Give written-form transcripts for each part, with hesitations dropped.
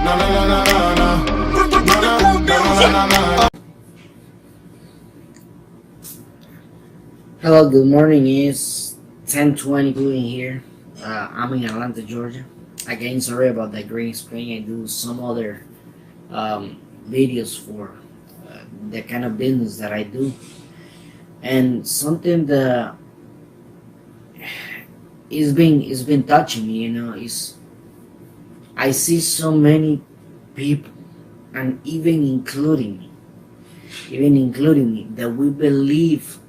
Hello, good morning. It's 10:22 in here. I'm in Atlanta, Georgia. Again, sorry about the green screen. I do some other videos for the kind of business that I do, and something that is been touching me. Is I see so many people, and even including me, that we believe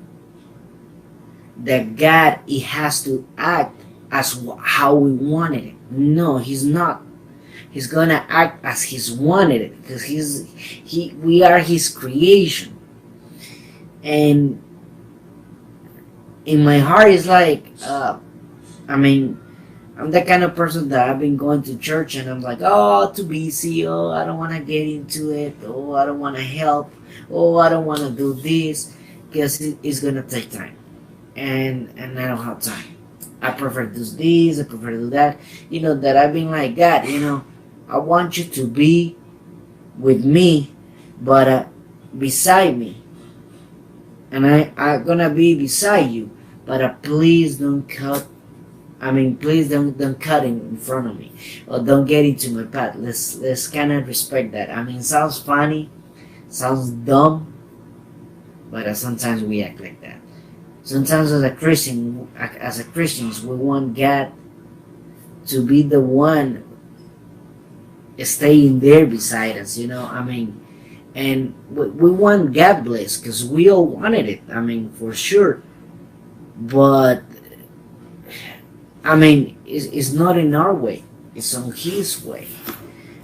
that God he has to act as how we wanted it. No, he's not. He's gonna act as he's wanted it because we are his creation. And in my heart, it's like I mean, I'm the kind of person that I've been going to church and I'm like, oh, too busy. Oh, I don't want to get into it. Oh, I don't want to help. Oh, I don't want to do this because it's gonna take time. And I don't have time. I prefer to do this, I prefer to do that. That I've been like, God, I want you to be with me, but beside me. And I'm gonna be beside you, but please don't cut. Please don't cut in front of me, or don't get into my path. Let's kind of respect that. It sounds funny, sounds dumb, but sometimes we act like that. Sometimes as Christians, we want God to be the one staying there beside us. And we want God blessed because we all wanted it. For sure. But it's not in our way. It's on His way.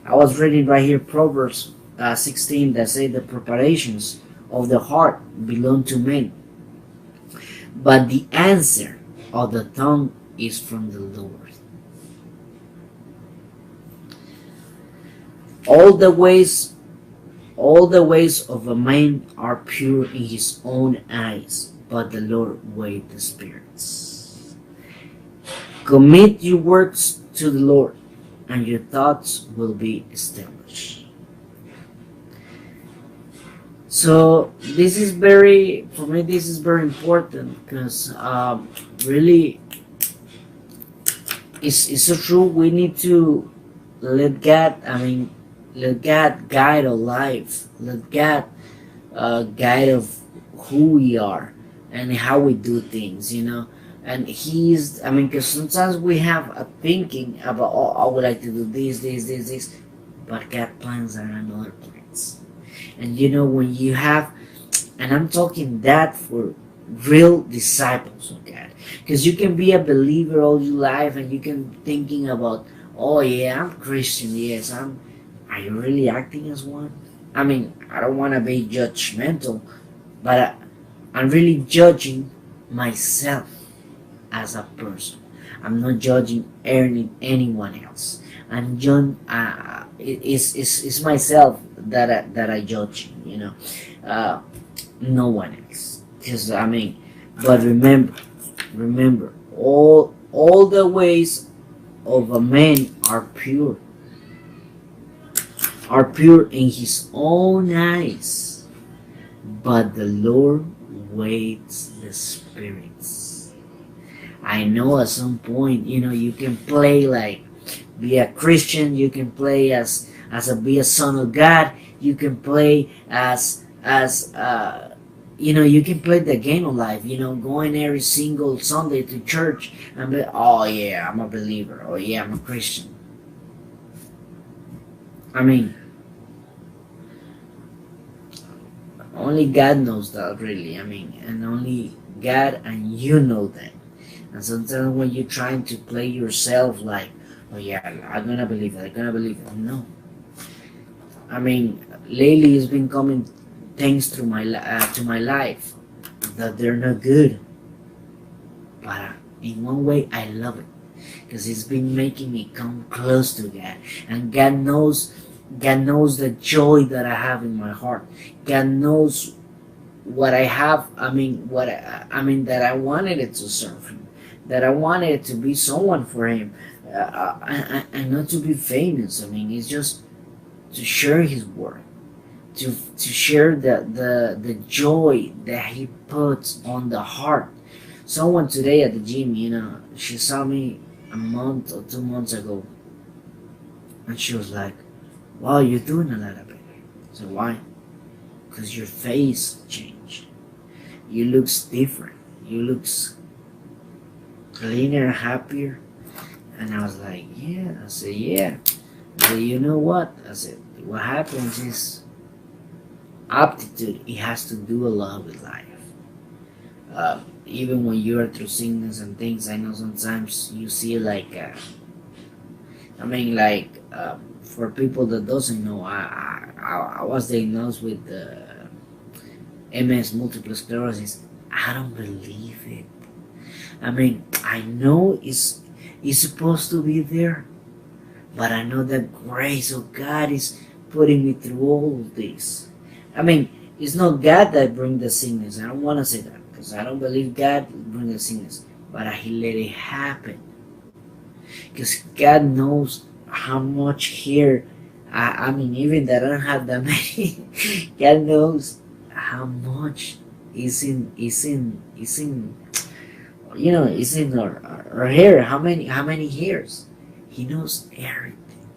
I was reading right here Proverbs 16 that say the preparations of the heart belong to men, but the answer of the tongue is from the Lord. All the ways of a man are pure in his own eyes, but the Lord weighs the spirits. Commit your works to the Lord, and your thoughts will be established. So this is very important because really it's so true. We need to let God guide our life. Let God guide of who we are and how we do things. And because sometimes we have a thinking about, oh, I would like to do this, but God plans are another plans. And when you have, and I'm talking that for real disciples of God, because you can be a believer all your life and you can thinking about, oh yeah, I'm Christian, yes, are you really acting as one? I don't want to be judgmental, but I'm really judging myself as a person. I'm not judging anyone else. It's myself that I judge. No one else. Because but remember, all the ways of a man are pure in his own eyes, but the Lord weighs the spirits. I know at some point, you can play like be a Christian, you can play be a son of God, you can play you can play the game of life, going every single Sunday to church and be, oh yeah, I'm a believer, oh yeah, I'm a Christian. Only God knows that, really. And only God and you know that. And sometimes when you're trying to play yourself like, oh yeah, I'm gonna believe it, no. Lately it's been coming things through to my life that they're not good. But in one way, I love it because it's been making me come close to God. And God knows the joy that I have in my heart. God knows what I have. That I wanted it to serve Him, that I wanted it to be someone for Him, and not to be famous. It's just to share His word, to share the joy that He puts on the heart. Someone today at the gym, she saw me a month or 2 months ago, and she was like, "Wow, you're doing a lot better." So why? Because your face changed. You looks different. You looks cleaner, happier. And I was like, yeah. I said, yeah. I said, you know what? I said, what happens is aptitude. It has to do a lot with life. Even when you're through sickness and things, I know sometimes you see like, for people that doesn't know, I was diagnosed with MS, multiple sclerosis. I don't believe it. I know it's supposed to be there, but I know the grace of God is putting me through all of this. It's not God that brings the sickness. I don't want to say that because I don't believe God brings the sickness, but He let it happen because God knows how much hair. Even that I don't have that many. God knows how much is in our hair. How many hairs? He knows everything,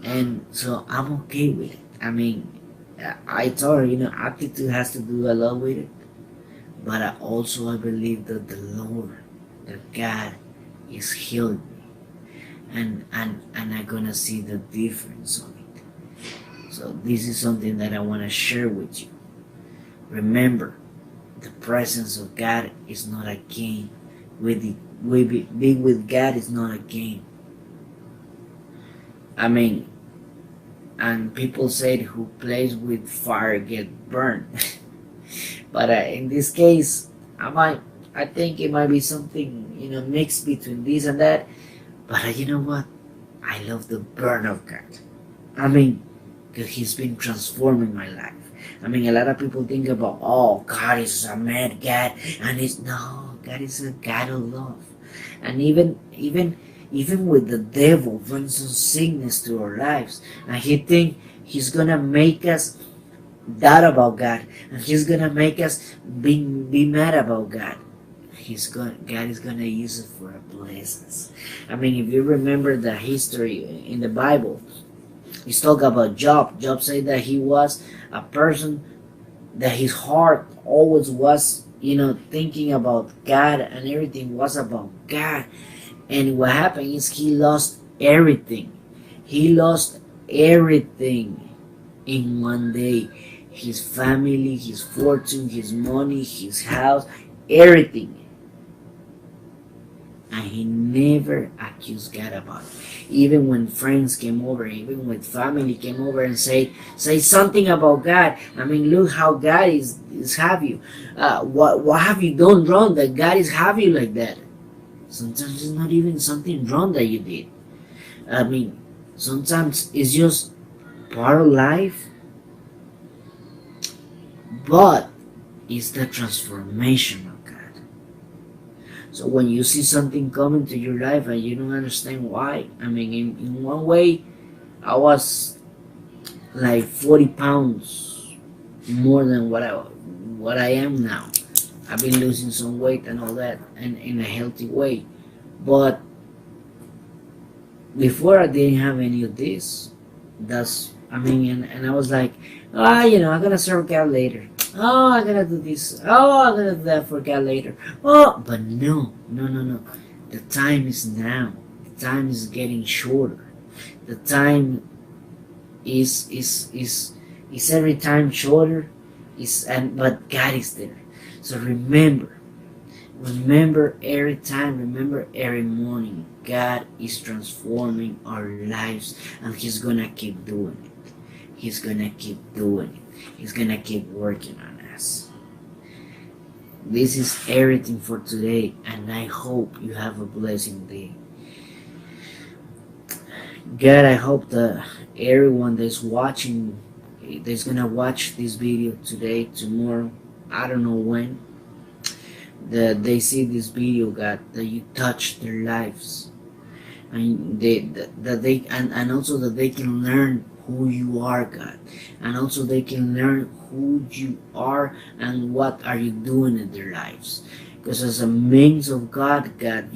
and so I'm okay with it. I told her, aptitude has to do a lot with it, but I believe that the Lord, that God, is healing me, and I'm gonna see the difference on it. So this is something that I want to share with you. Remember, the presence of God is not a game. Being with God is not a game. And people said who plays with fire get burned. But in this case, I think it might be something, mixed between this and that. But you know what? I love the burn of God. Because He's been transforming my life. A lot of people think about, oh, God is a mad God, and no, God is a God of love. And even with the devil brings some sickness to our lives, and he think he's gonna make us doubt about God, and he's gonna make us be mad about God. God is gonna use it for a blessing. If you remember the history in the Bible, he's talking about Job. Job said that he was a person that his heart always was, thinking about God, and everything was about God. And what happened is he lost everything. He lost everything in one day. His family, his fortune, his money, his house, everything. And he never accused God about it. Even when friends came over, even when family came over and say something about God. Look how God is have you. What have you done wrong that God is have you like that? Sometimes it's not even something wrong that you did. Sometimes it's just part of life, but it's the transformation of God. So when you see something coming to your life and you don't understand why, in one way, I was like 40 pounds more than what I am now. I've been losing some weight and all that, and in a healthy way. But before I didn't have any of this. And I was like, I'm gonna serve God later. Oh, I'm gonna do this. Oh, I'm gonna do that for God later. Oh, but no. The time is now. The time is getting shorter. The time is every time shorter. But God is there. So remember every time, remember every morning, God is transforming our lives, and He's gonna keep doing it. He's gonna keep doing it. He's gonna keep working on us. This is everything for today, and I hope you have a blessing day. God, I hope that everyone that's watching, that's gonna watch this video today, tomorrow, I don't know when, that they see this video, God, that you touch their lives, and and also that they can learn who you are, God, and also they can learn who you are and what are you doing in their lives. Because as a means of God, God,